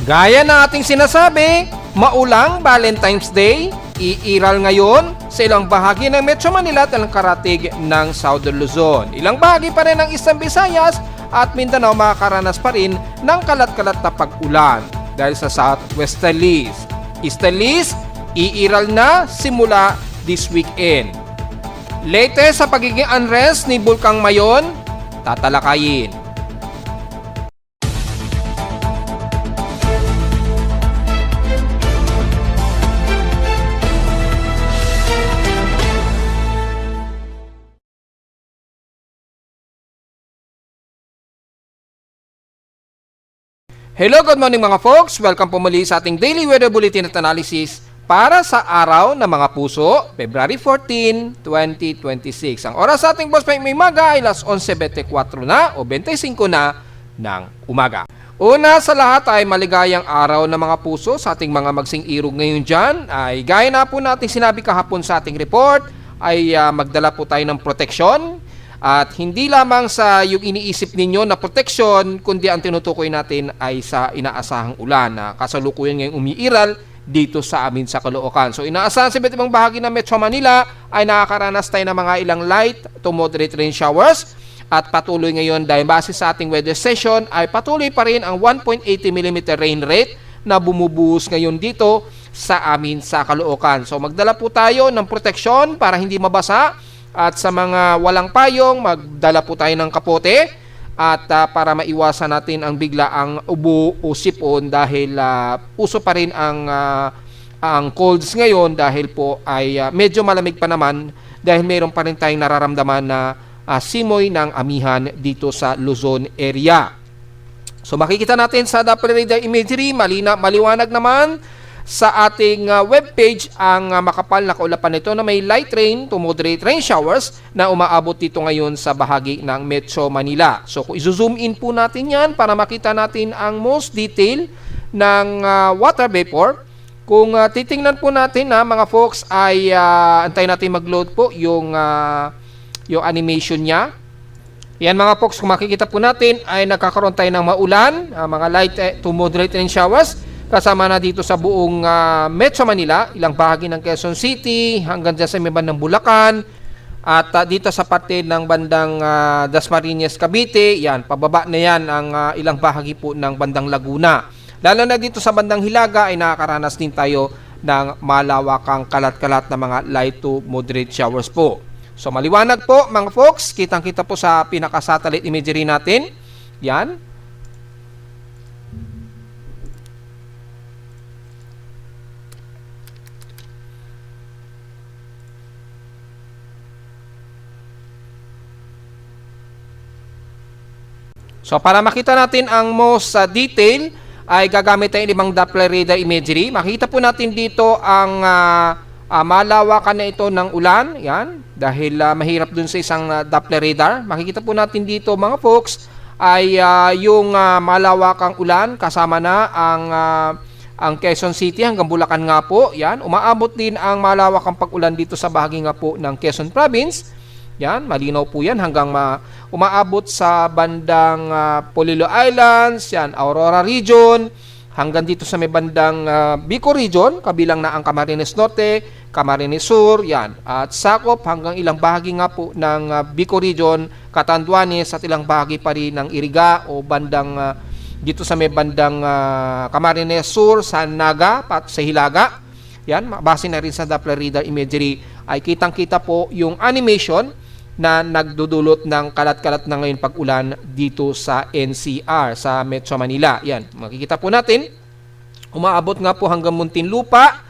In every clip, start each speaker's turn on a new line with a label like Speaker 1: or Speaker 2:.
Speaker 1: Gaya ng ating sinasabi, maulang Valentine's Day, iiral ngayon sa ilang bahagi ng Metro Manila at ang karatig ng Southern Luzon. Ilang bahagi pa rin ng Eastern Visayas at Mindanao makakaranas pa rin ng kalat-kalat na pag-ulan dahil sa southwesterlies. Easterlies, iiral na simula this weekend. Latest sa pagiging unrest ni Bulkang Mayon, tatalakayin. Hello, good morning mga folks. Welcome po muli sa ating Daily Weather Bulletin at Analysis para sa araw ng mga puso, February 14, 2026. Ang oras sa ating boss may maga ay alas 11:24 na o 25 na ng umaga. Una sa lahat ay maligayang araw ng mga puso sa ating mga magsing irog ngayon dyan. Ay gaya na po natin sinabi kahapon sa ating report ay magdala po tayo ng proteksyon. At hindi lamang sa yung iniisip ninyo na proteksyon, kundi ang tinutukoy natin ay sa inaasahang ulan na kasalukuyan ngayong umiiral dito sa amin sa Caloocan. So inaasahan sa iba't ibang bahagi ng Metro Manila ay nakakaranas tayo ng mga ilang light to moderate rain showers. At patuloy ngayon dahil base sa ating weather session ay patuloy pa rin ang 1.80 mm rain rate na bumubuhos ngayon dito sa amin sa Caloocan. So magdala po tayo ng proteksyon para hindi mabasa. At sa mga walang payong, magdala po tayo ng kapote at para maiwasan natin ang biglaang ubo o sipon dahil uso pa rin ang colds ngayon dahil po ay medyo malamig pa naman dahil mayroon pa rin tayong nararamdaman na simoy ng amihan dito sa Luzon area. So makikita natin sa Doppler radar imagery, maliwanag naman sa ating webpage ang makapal na kaulapan nito na may light rain to moderate rain showers na umaabot dito ngayon sa bahagi ng Metro Manila. So kung i-zoom in po natin yan para makita natin ang most detail ng water vapor. Kung titingnan po natin mga folks ay antayin natin mag-load po yung animation niya. Yan mga folks, kung makikita po natin ay nagkakaroon tayo ng maulan, mga light to moderate rain showers. Kasama na dito sa buong Metro Manila, ilang bahagi ng Quezon City, hanggang dyan sa may bandang Bulacan, at dito sa parte ng bandang Dasmariñas, Cavite, yan, pababa na yan ang ilang bahagi po ng bandang Laguna. Lalo na dito sa bandang Hilaga ay nakakaranas din tayo ng malawakang kalat-kalat na mga light to moderate showers po. So maliwanag po mga folks, kitang-kita po sa pinaka-satellite imagery natin, yan. So para makita natin ang most detail ay gagamit tayo ng ibang Doppler radar imagery. Makita po natin dito ang malawakan na ito ng ulan. Yan, dahil mahirap dun sa isang Doppler radar. Makikita po natin dito mga folks ay yung malawakang ulan kasama na ang Quezon City hanggang Bulacan nga po. Yan, umaabot din ang malawakang pag-ulan dito sa bahagi nga po ng Quezon Province. Yan, malinaw po yan hanggang umaabot sa bandang Polillo Islands, yan, Aurora Region, hanggang dito sa may bandang Bicol Region, kabilang na ang Camarines Norte, Camarines Sur, yan, at sakop hanggang ilang bahagi nga po ng Bicol Region, Catanduanes at ilang bahagi pa rin ng Iriga o bandang dito sa may bandang Camarines Sur, San Naga, at sa Hilaga. Yan, base na rin sa Doppler radar imagery ay kitang-kita po yung animation na nagdudulot ng kalat-kalat na ngayon pag-ulan dito sa NCR, sa Metro Manila. Yan, makikita po natin, umaabot nga po hanggang Muntinlupa,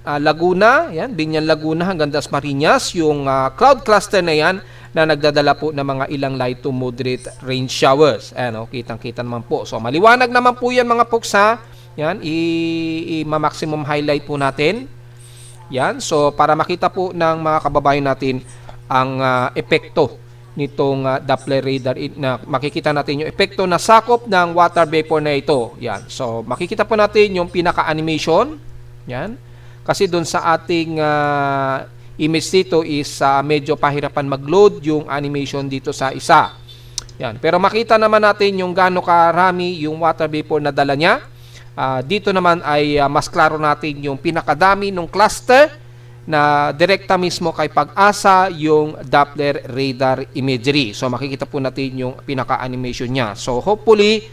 Speaker 1: Laguna, yan, Binyan Laguna hanggang Dasmariñas, yung cloud cluster na yan na nagdadala po ng mga ilang light to moderate rain showers. Ayan, kitang-kita naman po. So, maliwanag naman po yan mga folks ha. Yan, i-maximum highlight po natin. Yan, so para makita po ng mga kababayan natin ang epekto nitong Doppler radar na makikita natin yung epekto na sakop ng water vapor na ito. Yan. So makikita po natin yung pinaka-animation. Yan. Kasi doon sa ating image dito is medyo pahirapan mag-load yung animation dito sa isa. Yan. Pero makita naman natin yung gaano karami yung water vapor na dala niya. Dito naman ay mas klaro natin yung pinakadami ng cluster na direkta mismo kay Pag-asa yung Doppler radar imagery. So makikita po natin yung pinaka-animation niya. So hopefully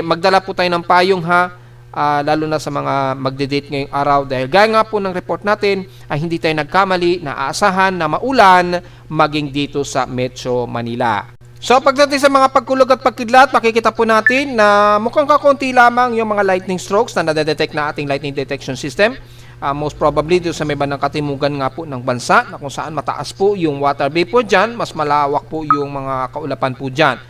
Speaker 1: magdala po tayo ng payong lalo na sa mga magde-date ngayong araw dahil gaya nga po ng report natin ay hindi tayo nagkamali na aasahan na maulan maging dito sa Metro Manila. So pagdating sa mga pagkulog at pagkidlat, makikita po natin na mukhang kakunti lamang yung mga lightning strokes na nadedetect na ating lightning detection system. Most probably dito sa may bandang katimugan nga po ng bansa na kung saan mataas po yung water vapor dyan, mas malawak po yung mga kaulapan po dyan.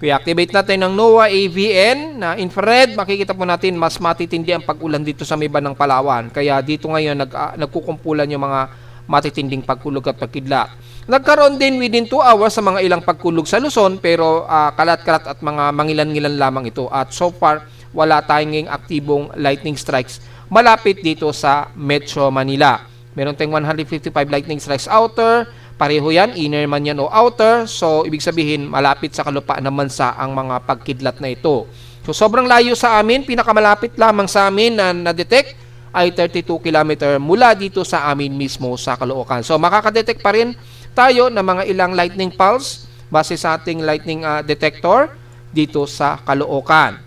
Speaker 1: I-activate natin ng NOAA AVN na infrared, makikita po natin mas matitindi ang pag-ulan dito sa may bandang Palawan. Kaya dito ngayon nagkukumpulan yung mga matitinding pagkulog at pagkidlat. Nagkaroon din within 2 hours sa mga ilang pagkulog sa Luzon pero kalat-kalat at mga mangilan-ngilan lamang ito. At so far, wala tayong aktibong lightning strikes malapit dito sa Metro Manila. Meron tayong 155 lightning strikes outer, pareho yan, inner man yan o outer. So, ibig sabihin, malapit sa kalupaan ng bansa ang mga pagkidlat na ito. So, sobrang layo sa amin, pinakamalapit lamang sa amin na na-detect ay 32 km mula dito sa amin mismo sa Caloocan. So, makakadetect pa rin tayo ng mga ilang lightning pulse base sa ating lightning detector dito sa Caloocan.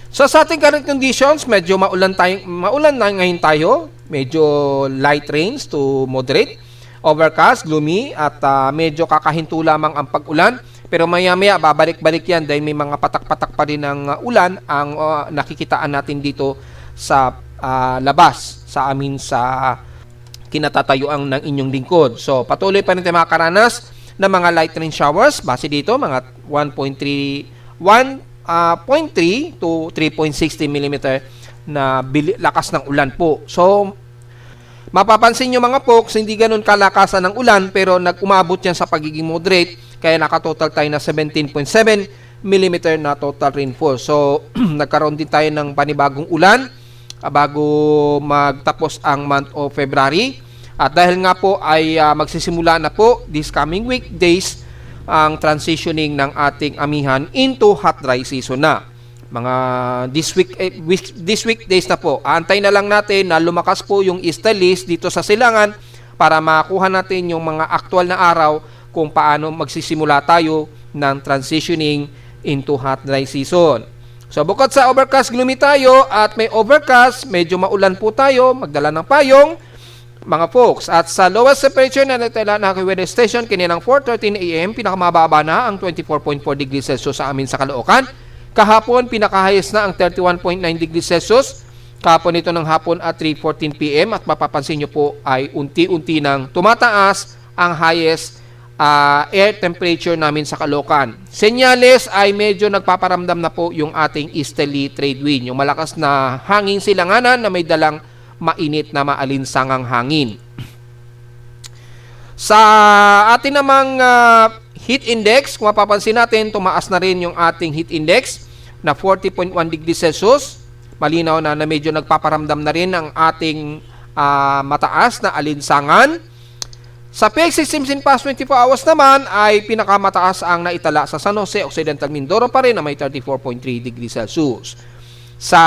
Speaker 1: So sa ating current conditions, medyo maulan na ngayon tayo. Medyo light rains to moderate, overcast, gloomy at medyo kakahinto lamang ang pag-ulan. Pero maya-maya babalik-balik yan dahil may mga patak-patak pa rin ng ulan ang nakikitaan natin dito sa labas sa amin sa kinatatayuan ng inyong lingkod. So patuloy pa rin tayo makakaranas ng mga light rain showers. Base dito, mga 1.3 to 3.60 mm na lakas ng ulan po. So, mapapansin nyo mga folks, hindi ganun kalakasan ng ulan pero nag-umabot yan sa pagiging moderate kaya nakatotal tayo na 17.7 mm na total rainfall. So, nagkaroon din tayo ng panibagong ulan bago magtapos ang month of February. At dahil nga po ay magsisimula na po this coming weekdays ang transitioning ng ating amihan into hot dry season na. Mga this weekdays na po. Aantay na lang natin na lumakas po yung easterlies dito sa silangan para makuha natin yung mga aktual na araw kung paano magsisimula tayo ng transitioning into hot dry season. So bukod sa overcast, gloomy tayo at may overcast, medyo maulan po tayo, magdala ng payong mga folks. At sa lowest temperature na natala na weather station kanilang 4:13 AM, pinakamababa na ang 24.4 degrees Celsius sa amin sa Caloocan. Kahapon, pinaka-highest na ang 31.9 degrees Celsius. Kahapon ito ng hapon at 3:14 PM at mapapansin nyo po ay unti-unti nang tumataas ang highest air temperature namin sa Caloocan. Senyales ay medyo nagpaparamdam na po yung ating easterly trade wind, yung malakas na hanging silanganan na may dalang mainit na maalinsangang hangin. Sa atin namang heat index, kung mapapansin natin, tumaas na rin yung ating heat index na 40.1 degrees Celsius. Malinaw na medyo nagpaparamdam na rin ang ating mataas na alinsangan. Sa PX systems in past 24 hours naman ay pinakamataas ang naitala sa San Jose, Occidental Mindoro pa rin na may 34.3 degrees Celsius. Sa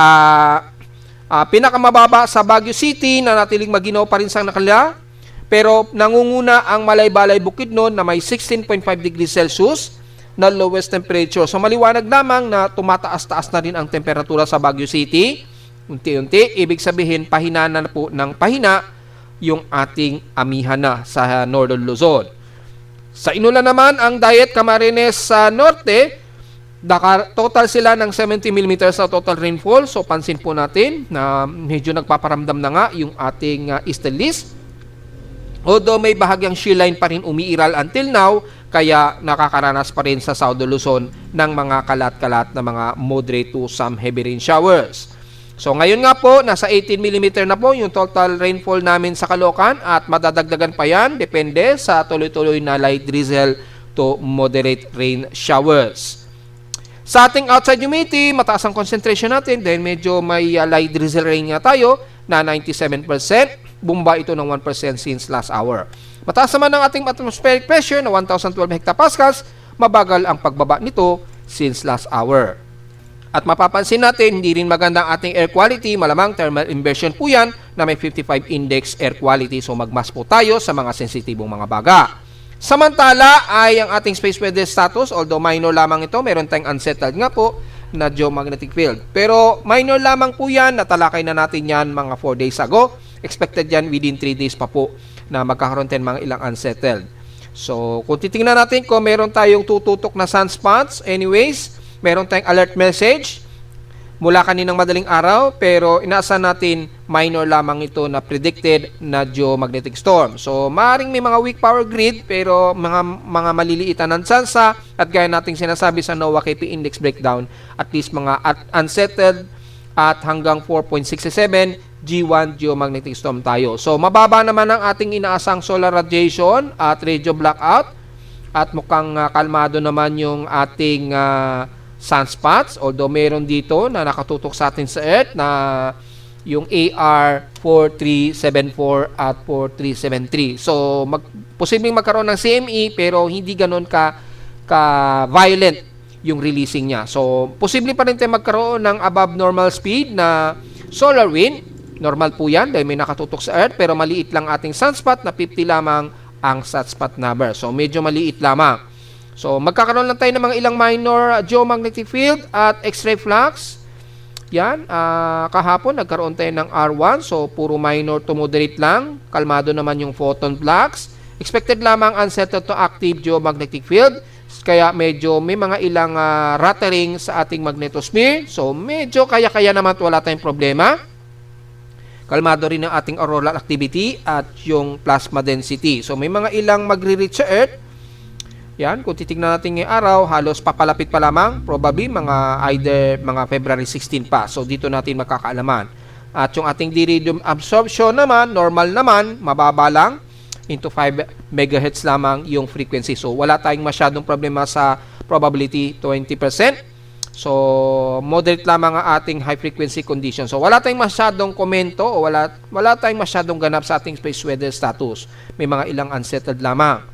Speaker 1: pinakamababa sa Baguio City na natiling maginaw pa rin sa nakala, pero nangunguna ang Malay-Balay Bukidnon na may 16.5 degrees Celsius na lowest temperature. So maliwanag lamang na tumataas-taas na rin ang temperatura sa Baguio City. Unti-unti, ibig sabihin pahina na po ng pahina yung ating amihan na sa Northern Luzon. Sa Inulan naman, ang Dayet Camarines sa norte, total sila ng 70 mm sa total rainfall. So pansin po natin na medyo nagpaparamdam na nga yung ating easterlies. Although may bahagyang shear line pa rin umiiral until now, kaya nakakaranas pa rin sa Southern Luzon ng mga kalat-kalat na mga moderate to some heavy rain showers. So ngayon nga po, nasa 18 mm na po yung total rainfall namin sa Caloocan at madadagdagan pa yan, depende sa tuloy-tuloy na light drizzle to moderate rain showers. Sa ating outside humidity, mataas ang concentration natin dahil medyo may light drizzle rain nga tayo na 97%. Bumba ito ng 1% since last hour. Mataas naman ang ating atmospheric pressure na 1,012 hectopascals. Mabagal ang pagbaba nito since last hour. At mapapansin natin, hindi rin magandang ating air quality, malamang thermal inversion po yan na may 55 index air quality. So magmas po tayo sa mga sensitibong mga baga. Samantala ay ang ating space weather status, although minor lamang ito, meron tayong unsettled nga po na geomagnetic field. Pero minor lamang po yan, natalakay na natin yan mga 4 days ago. Expected yan within 3 days pa po na magkakaroon tayo mga ilang unsettled. So kung titingnan natin kung meron tayong tututok na sunspots, anyways, meron tayong alert message mula kaninang madaling araw, pero inaasahan natin minor lamang ito na predicted na geomagnetic storm. So maaaring may mga weak power grid, pero mga maliliitan ng tsansa, at gaya nating sinasabi sa NOAA KP Index Breakdown, at least mga unsettled at hanggang 4.67 G1 geomagnetic storm tayo. So mababa naman ang ating inaasang solar radiation at radio blackout, at mukhang kalmado naman yung ating sunspots, although meron dito na nakatutok sa atin sa Earth na yung AR 4374 at 4373. So posibleng magkaroon ng CME, pero hindi ganoon ka violent yung releasing niya. So posible pa rin tayo magkaroon ng above normal speed na solar wind. Normal po yan dahil may nakatutok sa Earth, pero maliit lang ating sunspot na 50 lamang ang sunspot number. So medyo maliit lamang. So magkakaroon lang tayo ng mga ilang minor geomagnetic field at X-ray flux. Yan, kahapon nagkaroon tayo ng R1, so puro minor to moderate lang. Kalmado naman yung photon flux. Expected lamang unsettled to active geomagnetic field. Kaya medyo may mga ilang rattling sa ating magnetosphere. So medyo kaya-kaya naman, wala tayong problema. Kalmado rin ang ating auroral activity at yung plasma density. So may mga ilang magre-reach sa Earth. Yan, kung titignan natin ngayong araw, halos papalapit pa lamang, probably either mga February 16 pa. So dito natin makakaalaman. At yung ating diridium absorption naman, normal naman, mababa lang, into 5 MHz lamang yung frequency. So wala tayong masyadong problema sa probability, 20%. So moderate lamang ang ating high frequency condition. So wala tayong masyadong komento o wala tayong masyadong ganap sa ating space weather status. May mga ilang unsettled lamang.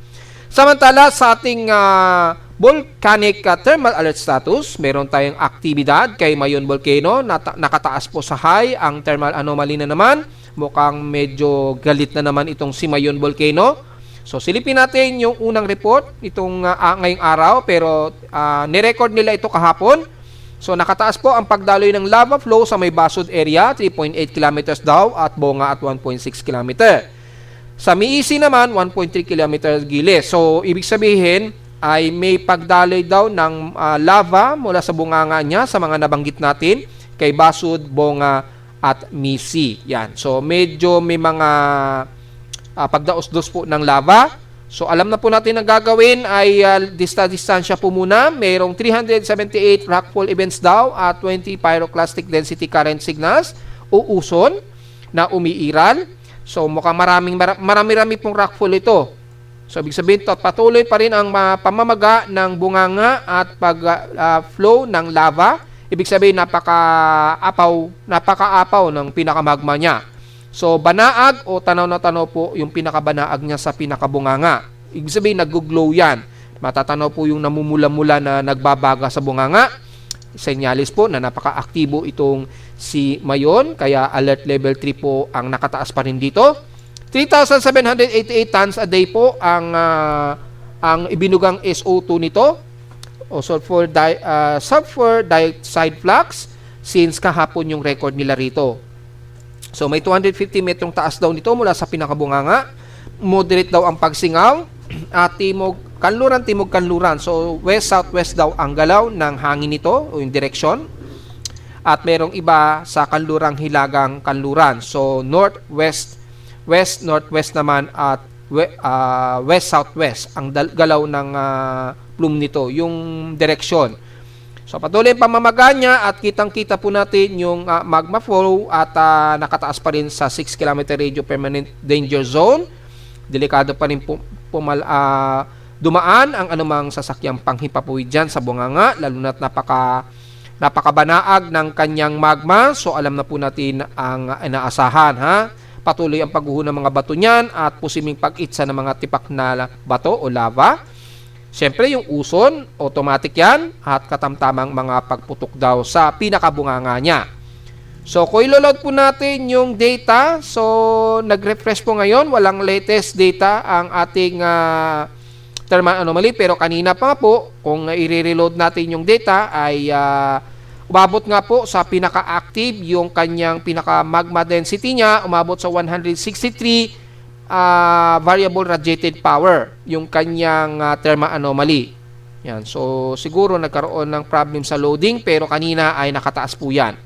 Speaker 1: Samantala sa ating volcanic thermal alert status, meron tayong aktibidad kay Mayon Volcano. Nakataas po sa high ang thermal anomaly na naman. Mukhang medyo galit na naman itong si Mayon Volcano. So silipin natin yung unang report itong ngayong araw, pero nirecord nila ito kahapon. So nakataas po ang pagdaloy ng lava flow sa may Basud area, 3.8 kilometers daw, at Bonga at 1.6 kilometer. Sa Miisi naman, 1.3 km gilid. So, ibig sabihin ay may pagdaloy daw ng lava mula sa bunganga niya sa mga nabanggit natin kay Basud, Bonga at Miisi. Yan. So, medyo may mga pagdaos-dos po ng lava. So, alam na po natin ang gagawin ay distansya po muna. Mayroong 378 rockfall events daw at 20 pyroclastic density current signals o uson na umiiral. So mukhang marami-rami pong rockfall ito. So ibig sabihin, patuloy pa rin ang pamamaga ng bunganga at pag-flow ng lava. Ibig sabihin, napaka-apaw ng pinakamagma niya. So banaag o tanaw na tanaw po yung pinakabanaag niya sa pinakabunganga. Ibig sabihin, nag-glow yan. Matatanaw po yung namumula-mula na nagbabaga sa bunganga. Senyalis po na napaka-aktibo itong si Mayon, kaya alert level 3 po ang nakataas pa rin dito. 3,788 tons a day po ang ibinugang SO2 nito o sulfur dioxide flux since kahapon yung record nila rito. So may 250 metrong taas daw nito mula sa pinakabunganga. Moderate daw ang pagsingaw at timog-kanluran. So west-southwest daw ang galaw ng hangin nito o yung direksyon. At merong iba sa kanlurang hilagang kanluran. So northwest, west-northwest naman at west-southwest ang galaw ng plume nito, yung direksyon. So patuloy ang pamamaga niya at kitang-kita po natin yung magma flow at nakataas pa rin sa 6 km radio permanent danger zone. Delikado pa rin dumaan ang anumang sasakyang panghimpapawid dyan sa bunganga, lalo na't napakabanaag ng kanyang magma. So alam na po natin ang inaasahan, ha? Patuloy ang pagguho ng mga bato niyan at posibleng pag-itsa ng mga tipak na bato o lava. Siyempre, yung uson, automatic yan at katamtamang mga pagputok daw sa pinakabunganga niya. So, kung ilo-load po natin yung data, so nag-refresh po ngayon, walang latest data ang ating thermal anomaly, pero kanina pa po, kung i-reload natin yung data ay umabot nga po sa pinaka-active yung kanyang pinaka-magma density niya, umabot sa 163 variable radiated power, yung kanyang thermal anomaly. Yan. So, siguro nagkaroon ng problem sa loading, pero kanina ay nakataas po yan.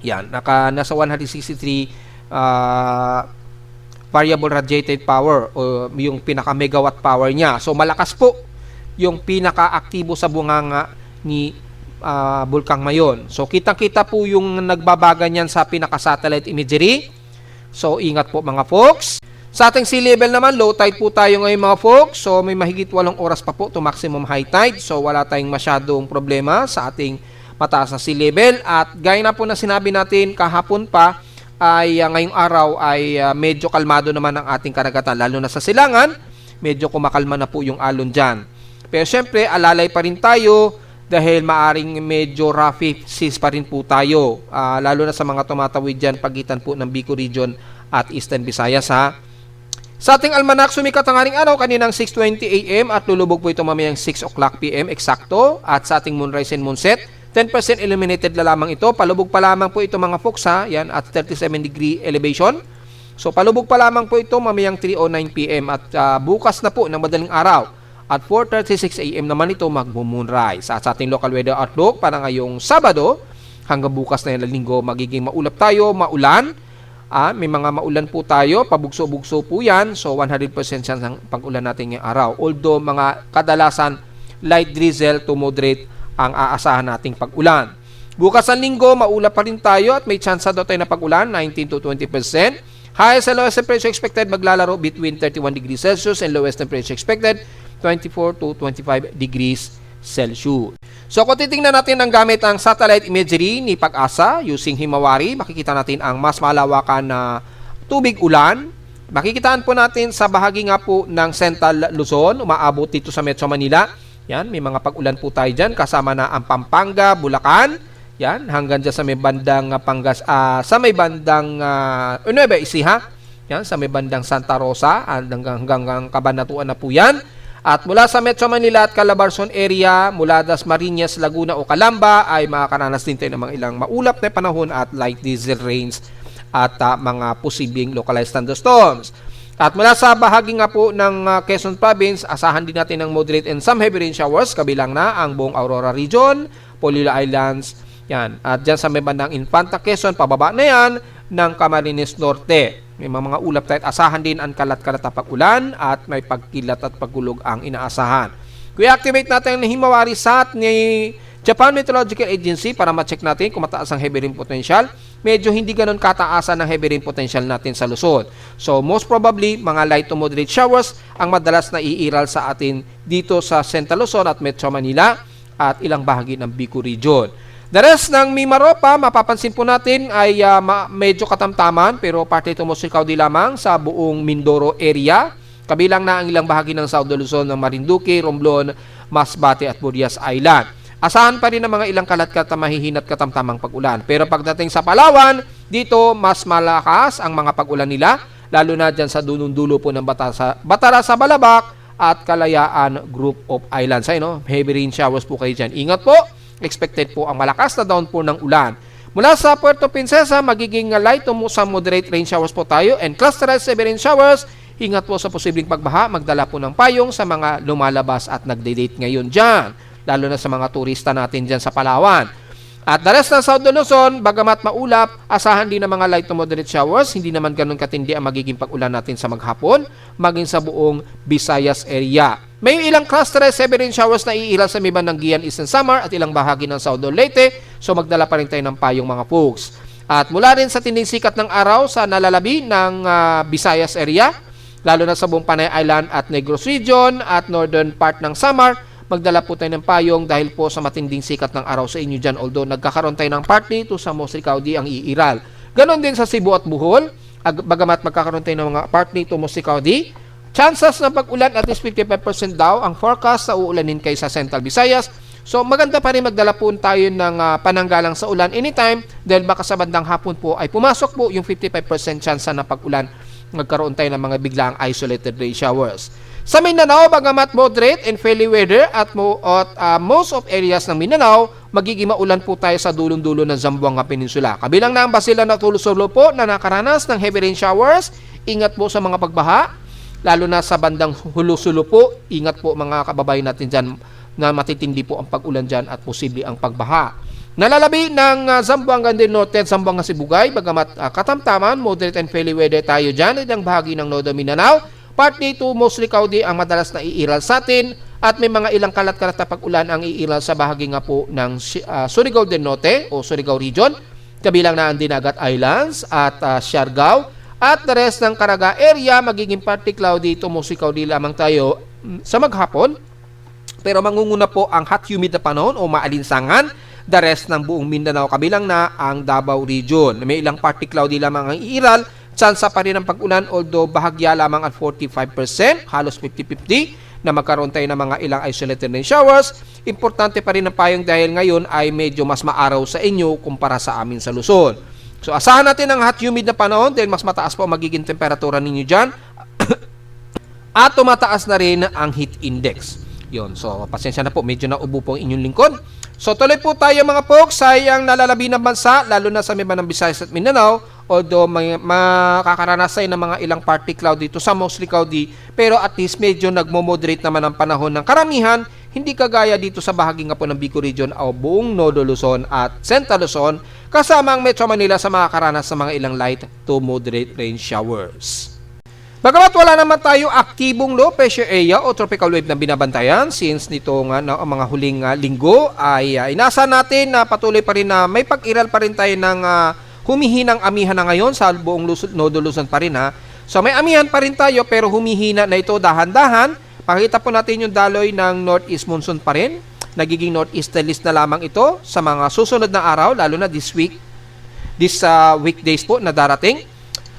Speaker 1: Yan. Nasa 163 variable radiated power o yung pinaka-megawatt power niya. So, malakas po yung pinaka-aktibo sa bunganga ni Bulkang Mayon. So, kitang-kita po yung nagbabaga niyan sa pinaka-satellite imagery. So, ingat po mga folks. Sa ating sea level naman, low tide po tayo ngayon mga folks. So, may mahigit 8 oras pa po to maximum high tide. So, wala tayong masyadong problema sa ating mataas na sea level. At gaya na po na sinabi natin kahapon pa, ay ngayong araw ay medyo kalmado naman ang ating karagatan. Lalo na sa silangan, medyo kumakalma na po yung alon dyan. Pero syempre, alalay pa rin tayo dahil maaring medyo roughy seas pa rin po tayo, lalo na sa mga tumatawid dyan pagitan po ng Bicol Region at Eastern Visayas ha. Sa ating almanak, sumikat ang haring araw kaninang 6:20 AM at lulubog po ito mamayang 6 o'clock PM eksakto. At sa ating moonrise and moonset, 10% illuminated na lamang ito. Palubog pa lamang po ito mga folks ha, yan at 37 degree elevation. So palubog pa lamang po ito mamayang 3:09 PM at bukas na po ng madaling araw. At 4:36 AM naman ito mag-moonrise. At sa ating local weather outlook para ngayong Sabado hanggang bukas na yung linggo, magiging maulap tayo, maulan. May mga maulan po tayo, pabugso-bugso po yan. So 100% chance ng pag-ulan natin ngayong araw. Although mga kadalasan light drizzle to moderate ang aasahan nating pag-ulan. Bukas ang linggo, maulap pa rin tayo at may chance daw tayo na pag-ulan, 19 to 20%. Highest and lowest temperature expected maglalaro between 31 degrees Celsius and lowest temperature expected 24 to 25 degrees Celsius. So kung titingnan natin ang gamit ang satellite imagery ni Pag-asa using Himawari, makikita natin ang mas malawakan na tubig ulan. Makikitaan po natin sa bahagi nga po ng Central Luzon, umaabot dito sa Metro Manila. Yan, may mga pag-ulan po tayo dyan, kasama na ang Pampanga, Bulacan. Yan, hanggang dyan sa may bandang sa may bandang Nueva Ecija. Yan, sa may bandang Santa Rosa, hanggang Cabanatuan na po yan. At mula sa Metro Manila at Calabarzon area, mula Dasmariñas, Laguna o Calamba ay makakaranas din tayo ng mga ilang maulap na panahon at light diesel rains at mga posibleng localized thunderstorms. At mula sa bahagi nga po ng Quezon Province, asahan din natin ng moderate and some heavy rain showers, kabilang na ang buong Aurora Region, Polillo Islands, yan. At dyan sa may bandang Infanta Quezon, pababa na yan ng Camarines Norte. May mga ulap tayo at asahan din ang kalat-kalat na pag-ulan at may pagkilat at pagkulog ang inaasahan. Kung i-activate natin ang Himawari SAT ni Japan Meteorological Agency para ma-check natin kung mataas ang heavy rain potential, medyo hindi ganun kataasan ng heavy rain potential natin sa Luzon. So most probably, mga light to moderate showers ang madalas na iiral sa atin dito sa Central Luzon at Metro Manila at ilang bahagi ng Bicol Region. The rest ng Mimaropa, mapapansin po natin ay medyo katamtaman pero parte ito musikaw di lamang sa buong Mindoro area. Kabilang na ang ilang bahagi ng South Luzon ng Marinduque, Romblon, Masbate at Burias Island. Asahan pa rin ng mga ilang kalat-kalat na mahihinat katamtamang pag-ulan. Pero pagdating sa Palawan, dito mas malakas ang mga pag-ulan nila, lalo na dyan sa dunong-dulo po ng Batara sa Balabak at Kalayaan Group of Islands. Ay, no? Heavy rain showers po kayo dyan. Ingat po! Expected po ang malakas na downpour ng ulan. Mula sa Puerto Princesa, magiging light to moderate rain showers po tayo and clusterized heavy rain showers. Ingat po sa posibleng pagbaha, magdala po ng payong sa mga lumalabas at nagde-date ngayon dyan, lalo na sa mga turista natin dyan sa Palawan. At the rest ng South Luzon, bagamat maulap, asahan din ng mga light to moderate showers. Hindi naman ganun katindi ang magiging pag-ulan natin sa maghapon, maging sa buong Visayas area. May ilang clusterized heavy rain showers na iiral sa may bandang Gian Eastern Samar at ilang bahagi ng South Leyte, so magdala pa rin tayo ng payong mga folks. At mula rin sa tinding sikat ng araw sa nalalabi ng Visayas area, lalo na sa buong Panay Island at Negros Region at northern part ng Samar, magdala po tayo ng payong dahil po sa matinding sikat ng araw sa inyo dyan, although nagkakaroon tayo ng partly to sa mostly cloudy ang iiral. Ganon din sa Cebu at Bohol, bagamat magkakaroon tayo ng mga partly to mostly cloudy, Chances ng pag-ulan at least 55% daw ang forecast sa uulanin kayo sa Central Visayas. So maganda pa rin magdala po tayo ng pananggalang sa ulan anytime dahil baka sa bandang hapon po ay pumasok po yung 55% chance na pag-ulan. Magkaroon tayo ng mga biglaang isolated rain showers. Sa Mindanao, bagamat moderate and fairly weather at most of areas ng Mindanao, magiging maulan po tayo sa dulong-dulo ng Zamboanga Peninsula. Kabilang na ang Basilan at Tulosulo po na nakaranas ng heavy rain showers. Ingat po sa mga pagbaha, lalo na sa bandang Hulusulo po. Ingat po mga kababayan natin dyan na matitindi po ang pag-ulan dyan at posible ang pagbaha. Nalalabi ng Zamboanga del Norte at Zamboanga Sibugay, bagamat katamtaman, moderate and fairly weather tayo dyan, ang bahagi ng Northern Mindanao. Partly to mostly cloudy ang madalas na iiral sa atin at may mga ilang kalat-kalat na pag-ulan ang iiral sa bahagi nga po ng Surigao del Norte o Surigao Region, kabilang na ang Dinagat Islands at Siargao at the rest ng Caraga area magiging partly cloudy to mostly cloudy lamang tayo sa maghapon. Pero mangunguna po ang hot humid na panahon o maalinsangan the rest ng buong Mindanao, kabilang na ang Davao Region. May ilang partly cloudy lamang ang iiral, tsansa pa rin ng pag-ulan although bahagya lamang at 45%, halos 50-50 na magkaroon tayo ng mga ilang isolated rain showers. Importante pa rin ang payong dahil ngayon ay medyo mas maaraw sa inyo kumpara sa amin sa Luzon. So asahan natin ang hot humid na panahon dahil mas mataas po ang magiging temperatura ninyo dyan at tumataas na rin ang heat index. Yon, so pasensya na po, medyo naubo po ang inyong lingkod. So tuloy po tayo mga folks, sayang nalalabi ng bansa, lalo na sa Mindanao, Visayas at Mindanao, although may makakaranas tayo ng mga ilang partly cloudy to sa mostly cloudy, pero at least medyo nagmo-moderate naman ang panahon ng karamihan, hindi kagaya dito sa bahagi nga po ng Bicol Region o buong Nodo Luzon at Central Luzon, kasama ang Metro Manila sa makakaranas ng mga ilang light to moderate rain showers. Bagamat wala naman tayo aktibong low pressure area o tropical wave na binabantayan since nito nga mga huling linggo ay inaasahan natin na patuloy pa rin na may pag-iral pa rin tayo ng humihinang amihan na ngayon sa buong Nodo Luzon pa rin ha. So may amihan pa rin tayo pero humihina na ito dahan-dahan. Pakita po natin yung daloy ng northeast monsoon pa rin. Nagiging northeasterlies na lamang ito sa mga susunod na araw, lalo na this weekdays po na darating.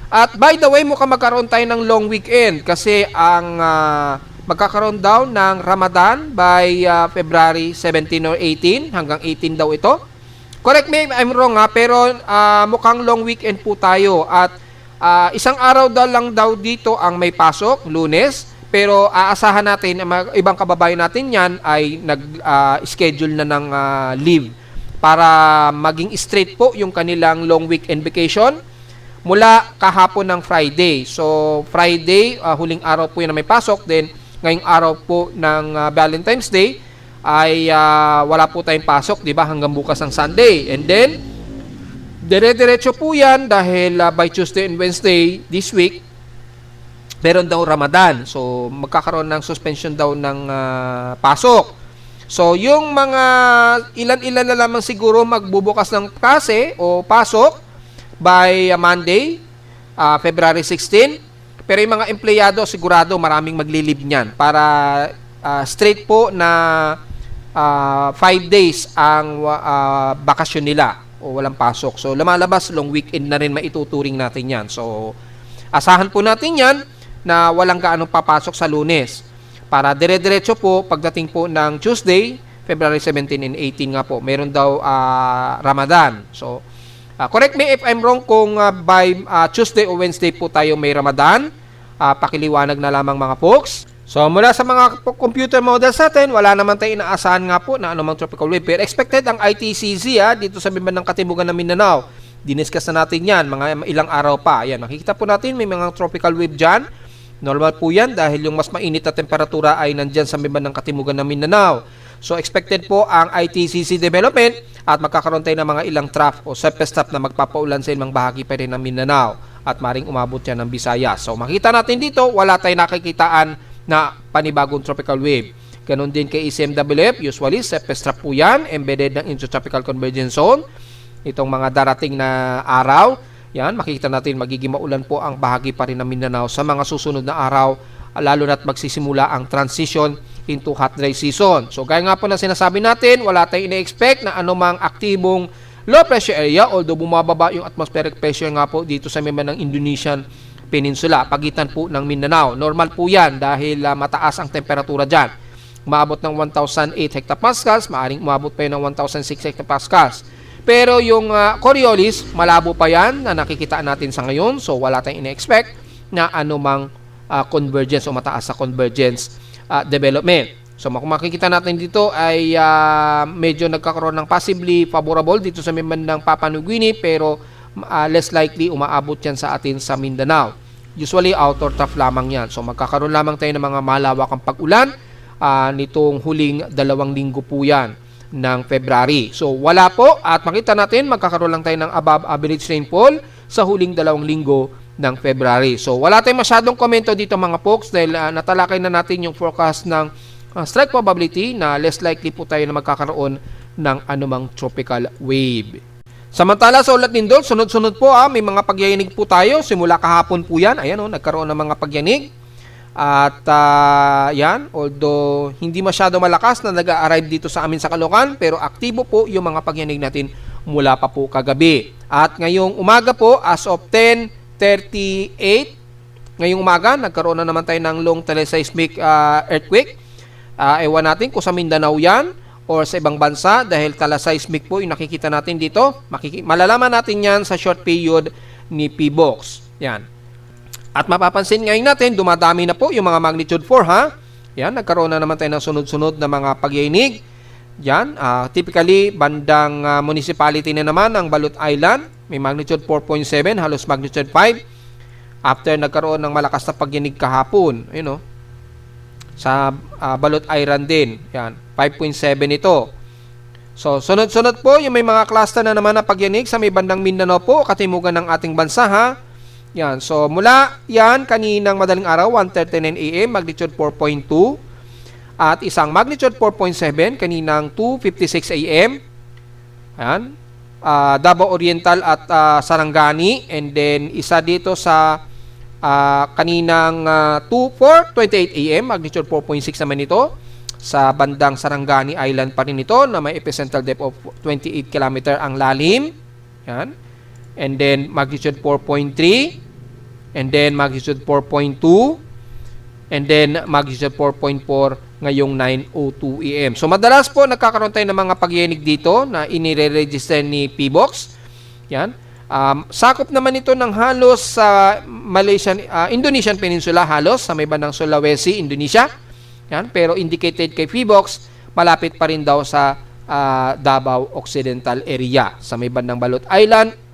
Speaker 1: At by the way, mukhang magkaroon tayo ng long weekend kasi ang magkakaroon daw ng Ramadan by February 17 or 18, hanggang 18 daw ito. Correct me if I'm wrong ha, pero mukhang long weekend po tayo at isang araw lang daw dito ang may pasok, Lunes, pero aasahan natin, ibang kababayan natin yan ay nag-schedule na ng leave para maging straight po yung kanilang long weekend vacation mula kahapon ng Friday. So, Friday, huling araw po yun na may pasok. Then, ngayong araw po ng Valentine's Day ay wala po tayong pasok, di ba? Hanggang bukas ng Sunday. And then, dire-diretso po yan dahil by Tuesday and Wednesday this week, meron daw Ramadan. So, magkakaroon ng suspension daw ng pasok. So, yung mga ilan-ilan na lamang siguro magbubukas ng klase o pasok by Monday, February 16. Pero yung mga empleyado, sigurado maraming maglilib niyan para straight po na 5 days ang bakasyon nila o walang pasok. So, lumalabas, long weekend na rin maituturing natin yan. So, asahan po natin yan na walang gaanong papasok sa Lunes. Para dire-diretso po, pagdating po ng Tuesday, February 17 and 18 nga po, meron daw Ramadan. So, correct me if I'm wrong kung by Tuesday o Wednesday po tayo may Ramadan. Pakiliwanag na lamang mga folks. So mula sa mga computer models natin, wala naman tayong inaasahan nga po na anumang tropical wave. Pero expected ang ITCZ dito sa biband ng Katimugan ng Mindanao. Diniscuss na natin yan, mga ilang araw pa. Ayan, makikita po natin may mga tropical wave dyan. Normal po yan dahil yung mas mainit na temperatura ay nandyan sa biband ng Katimugan ng Mindanao. So expected po ang ITCZ development at magkakaroon tayo ng mga ilang trough o surface trough na magpapaulan sa ilang bahagi pa rin ng Mindanao at maring umabot yan ng Visayas. So makita natin dito, wala tayong nakikitaan na panibagong tropical wave. Ganon din kay ECMWF, usually surface trough po yan, embedded ng Intertropical Convergence Zone. Itong mga darating na araw, yan, makikita natin magiging maulan po ang bahagi pa rin ng Mindanao sa mga susunod na araw, lalo na't magsisimula ang transition into hot dry season. So gaya nga po na sinasabi natin, wala tayong ina-expect na anumang aktibong low pressure area, although bumababa yung atmospheric pressure nga po dito sa member ng Indonesian Peninsula, pagitan po ng Mindanao. Normal po yan dahil mataas ang temperatura dyan. Maabot ng 1,008 hectopascals, maaring umabot pa yun ng 1,006 hectopascals. Pero yung Coriolis, malabo pa yan na nakikita natin sa ngayon. So wala tayong ina-expect na anumang convergence o mataas sa convergence development. So kung makikita natin dito ay medyo nagkakaroon ng possibly favorable dito sa bandang Papua New Guinea, pero less likely umaabot yan sa atin sa Mindanao. Usually outer trough lamang yan. So magkakaroon lamang tayo ng mga malawakang pag-ulan nitong huling 2 linggo po yan ng February. So wala po, at makita natin magkakaroon lang tayo ng above average rainfall sa huling 2 linggo ng February. So wala tayong masyadong komento dito mga folks dahil natalakay na natin yung forecast ng strike probability na less likely po tayo na magkakaroon ng anumang tropical wave. Samantala sa ulat lindol, sunod-sunod po may mga pagyanig po tayo. Simula kahapon po yan. Ayan nagkaroon ng mga pagyanig. At yan, although hindi masyado malakas na nag-arrive dito sa amin sa Caloocan, pero aktibo po yung mga pagyanig natin mula pa po kagabi. At ngayong umaga po, as of 10:38, ngayong umaga, nagkaroon na naman tayo ng long teleseismic earthquake. Ewan natin kung sa Mindanao yan or sa ibang bansa dahil teleseismic po yung nakikita natin dito. Malalaman natin yan sa short period ni PBOX. Yan. At mapapansin ngayon natin, dumadami na po yung mga magnitude 4 Yan, nagkaroon na naman tayo ng sunod-sunod na mga pagyanig. Yan, typically, bandang municipality na naman ng Balut Island. May magnitude 4.7, halos magnitude 5. After nagkaroon ng malakas na pagyanig kahapon, sa Balut Island din. Yan, 5.7 ito. So, sunod-sunod po, yung may mga cluster na naman na pagyanig sa may bandang Mindanao po, katimugan ng ating bansa Yan, so mula yan kaninang madaling araw 1:39 AM magnitude 4.2 at isang magnitude 4.7 kaninang 2:56 AM. Ayan, Davao Oriental at Sarangani, and then isa dito sa kaninang 4:28 AM magnitude 4.6 naman ito sa bandang Sarangani Island pa rin ito na may epicentral depth of 28 km ang lalim. Yan. And then magnitude 4.3, and then magnitude 4.2, and then magnitude 4.4 ngayong 9:02 AM. So madalas po nagkakaroon tayo ng mga pagyanig dito na inire-register ni PBOX. Yan. Sakop naman ito ng halos sa Indonesian Peninsula, halos sa may bandang Sulawesi, Indonesia. Yan. Pero indicated kay PBOX, malapit pa rin daw sa Davao Occidental area sa may bandang Balut Island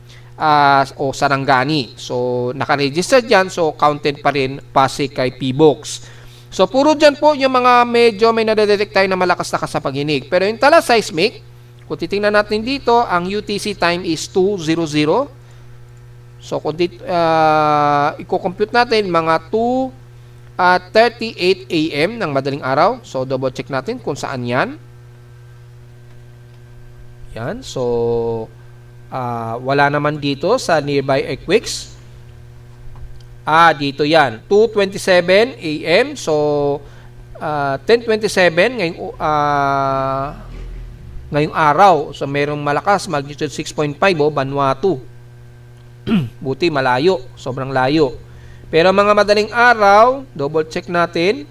Speaker 1: o Sarangani. So, nakaregister dyan. So, counted pa rin Pasig kay PBOX. So, puro dyan po yung mga medyo may nadedetect tayo na malakas na kasapaghinig. Pero yung teleseismic, kung titingnan natin dito, ang UTC time is 2:00. So, kung i-compute natin, mga 2:38 AM ng madaling araw. So, double check natin kung saan yan. Yan. So, wala naman dito sa nearby earthquakes. Dito yan. 2:27 AM. So, 10:27 ngayong araw. So, merong malakas. Magnitude 6.5 Vanuatu. Buti, malayo. Sobrang layo. Pero mga madaling araw, double check natin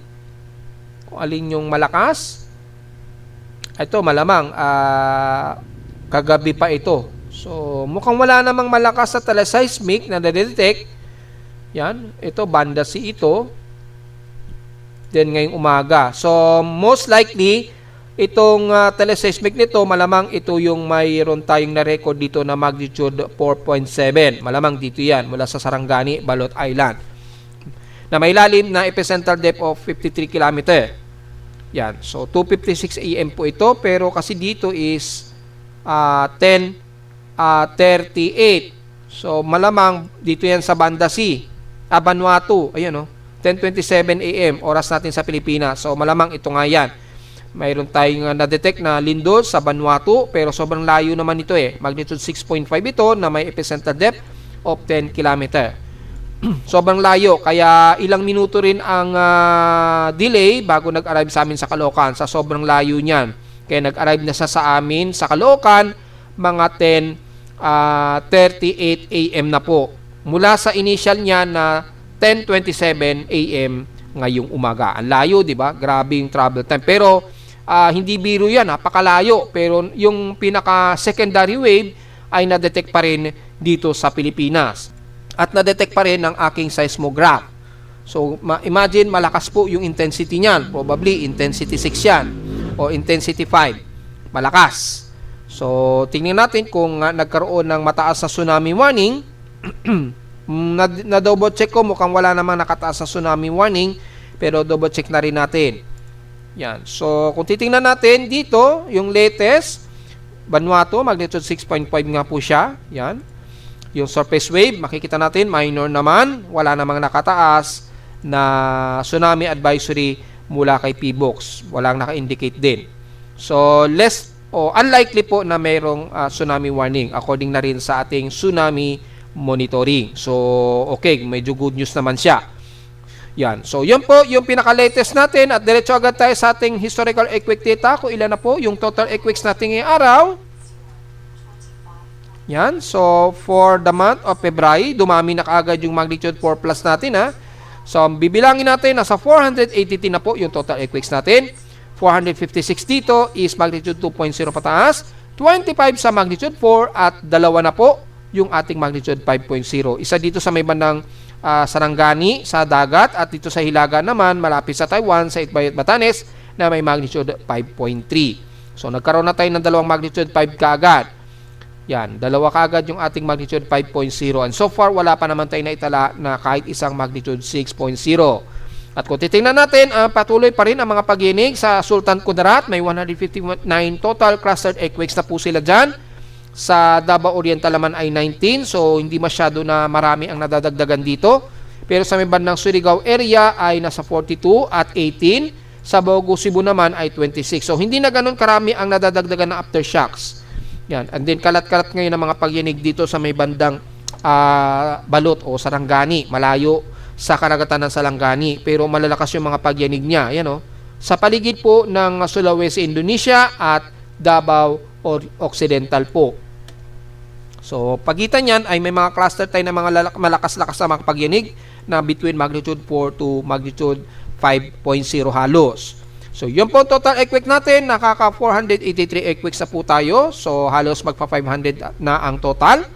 Speaker 1: kung alin yung malakas. Ito, malamang kagabi pa ito. So, mukhang wala namang malakas sa teleseismic na nadedetect. Yan. Ito, banda C ito. Then, ngayong umaga. So, most likely, itong teleseismic nito, malamang ito yung mayroon tayong na-record dito na magnitude 4.7. Malamang dito yan, mula sa Sarangani, Balut Island. Na may lalim na epicentral depth of 53 km. Yan. So, 2:56 AM po ito. Pero kasi dito is 10:38. So, malamang dito yan sa banda C. Vanuatu. Ayan 10:27 AM. Oras natin sa Pilipinas. So, malamang ito nga yan. Mayroon tayong na-detect na lindol sa Vanuatu. Pero sobrang layo naman ito Magnitude 6.5 ito na may epicentral depth of 10 km. Sobrang layo. Kaya ilang minuto rin ang delay bago nag-arrive sa amin sa Caloocan. Sa sobrang layo niyan. Kaya nag-arrive na sa amin sa Caloocan mga 10:38 AM na po. Mula sa initial niya na 10:27 AM ngayong umaga. Ang layo, di ba? Grabe yung travel time. Pero hindi biro yan, napakalayo. Pero yung pinaka-secondary wave ay na-detect pa rin dito sa Pilipinas. At na-detect pa rin ng aking seismograph. So, imagine, malakas po yung intensity niyan. Probably, intensity 6 yan. O intensity 5. Malakas. So, tingnan natin kung nagkaroon ng mataas na tsunami warning. Na-double check ko, mukhang wala namang nakataas na tsunami warning. Pero double check na rin natin. Yan. So, kung titingnan natin dito, yung latest, Vanuatu, magnitude 6.5 nga po siya. Yan. Yung surface wave, makikita natin, minor naman. Wala namang nakataas na tsunami advisory mula kay PBOX. Walang naka-indicate din. So, unlikely po na mayroong tsunami warning according na rin sa ating tsunami monitoring. So, okay, medyo good news naman siya. Yan. So, yun po yung pinaka-latest natin at diretso agad tayo sa ating historical earthquake data. Kung ilan na po yung total earthquakes natin ngayong araw. Yan. So, for the month of February, dumami na kaagad yung magnitude 4 plus natin, ha. So, bibilangin natin, nasa 483 na po yung total earthquakes natin. 456 dito is magnitude 2.0 pataas. 25 sa magnitude 4 at dalawa na po yung ating magnitude 5.0. Isa dito sa may bandang Sarangani sa dagat at dito sa Hilaga naman malapit sa Taiwan sa Itbayat, Batanes na may magnitude 5.3. So nagkaroon na tayo ng dalawang magnitude 5 kaagad. Yan, dalawa kaagad yung ating magnitude 5.0 and so far wala pa naman tayo naitala na kahit isang magnitude 6.0. At kung titingnan natin, patuloy pa rin ang mga pagyinig sa Sultan Kudarat. May 159 total clustered earthquakes na po sila dyan. Sa Davao Oriental naman ay 19. So, hindi masyado na marami ang nadadagdagan dito. Pero sa may bandang Surigao area ay nasa 42 at 18. Sa Bogo, Cebu naman ay 26. So, hindi na ganun karami ang nadadagdagan na aftershocks. Yan. And then, kalat-kalat ngayon ang mga pagyinig dito sa may bandang Balot o Sarangani. Malayo sa karagatan ng Sarangani. Pero malalakas yung mga pagyanig niya. Yan, sa paligid po ng Sulawesi, Indonesia at Davao Occidental po. So, pagitan yan ay may mga cluster tayo na mga malakas-lakas na mga pagyanig na between magnitude 4 to magnitude 5.0 halos. So, yun po total earthquake natin. Nakaka 483 earthquakes na po tayo. So, halos magpa 500 na ang total.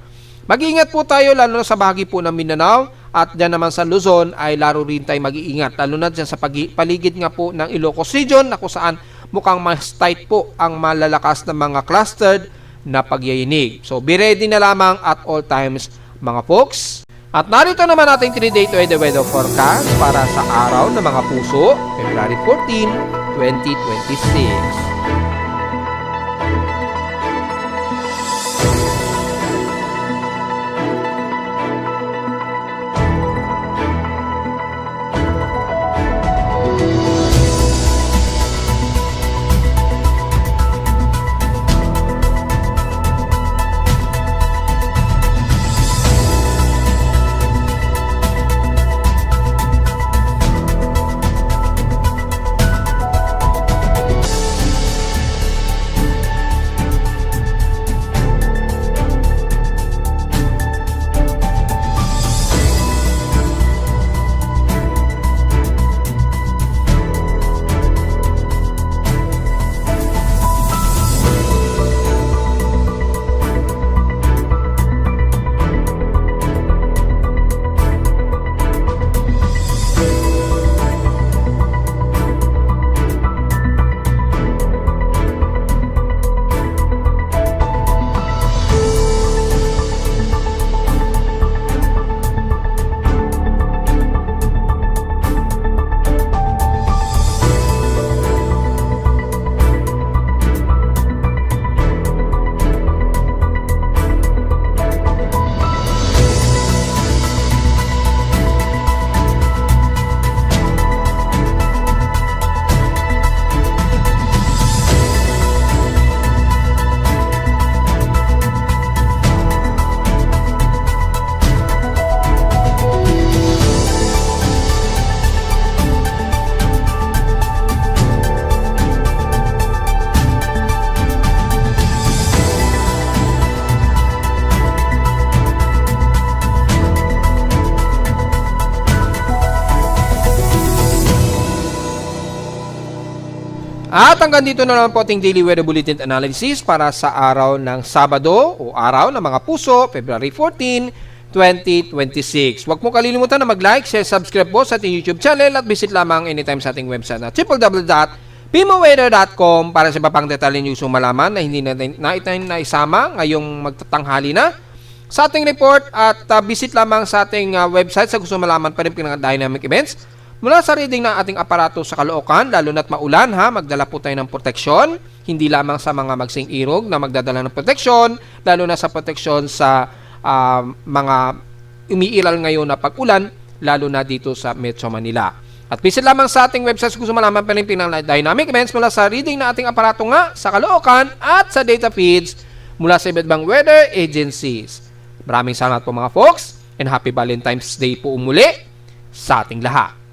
Speaker 1: Mag-iingat po tayo lalo na sa bahagi po ng Mindanao at dyan naman sa Luzon ay laro rin tayo mag-iingat. Lalo na dyan sa paligid nga po ng Ilocos Region na kung saan mukhang mas tight po ang malalakas na mga clustered na pagyayinig. So, be ready na lamang at all times mga folks. At narito naman ating 3-day weather forecast para sa araw ng mga puso, February 14, 2026. At hanggang dito na lang po ating Daily Weather Bulletin Analysis para sa araw ng Sabado o araw ng mga puso, February 14, 2026. Huwag mo kalilimutan na mag-like, share, subscribe po sa ating YouTube channel at visit lamang anytime sa ating website na www.pimoweather.com para sa iba pang detalye nyo malaman na hindi natin naisama ngayong magtatanghali na sa ating report at visit lamang sa ating website sa gusto malaman pa rin pinaka-dynamic events mula sa reading ng ating aparato sa Caloocan, lalo na't maulan ha, magdala po tayo ng proteksyon, hindi lamang sa mga magsing irog na magdadala ng proteksyon, lalo na sa proteksyon sa mga umiiral ngayon na pag-ulan, lalo na dito sa Metro Manila. At visit lamang sa ating website kung gusto malaman pa rin pinaka-dynamic events mula sa reading ng ating aparato nga sa Caloocan at sa data feeds mula sa iba't ibang weather agencies. Maraming salamat po mga folks and happy Valentine's Day po umuli sa ating lahat.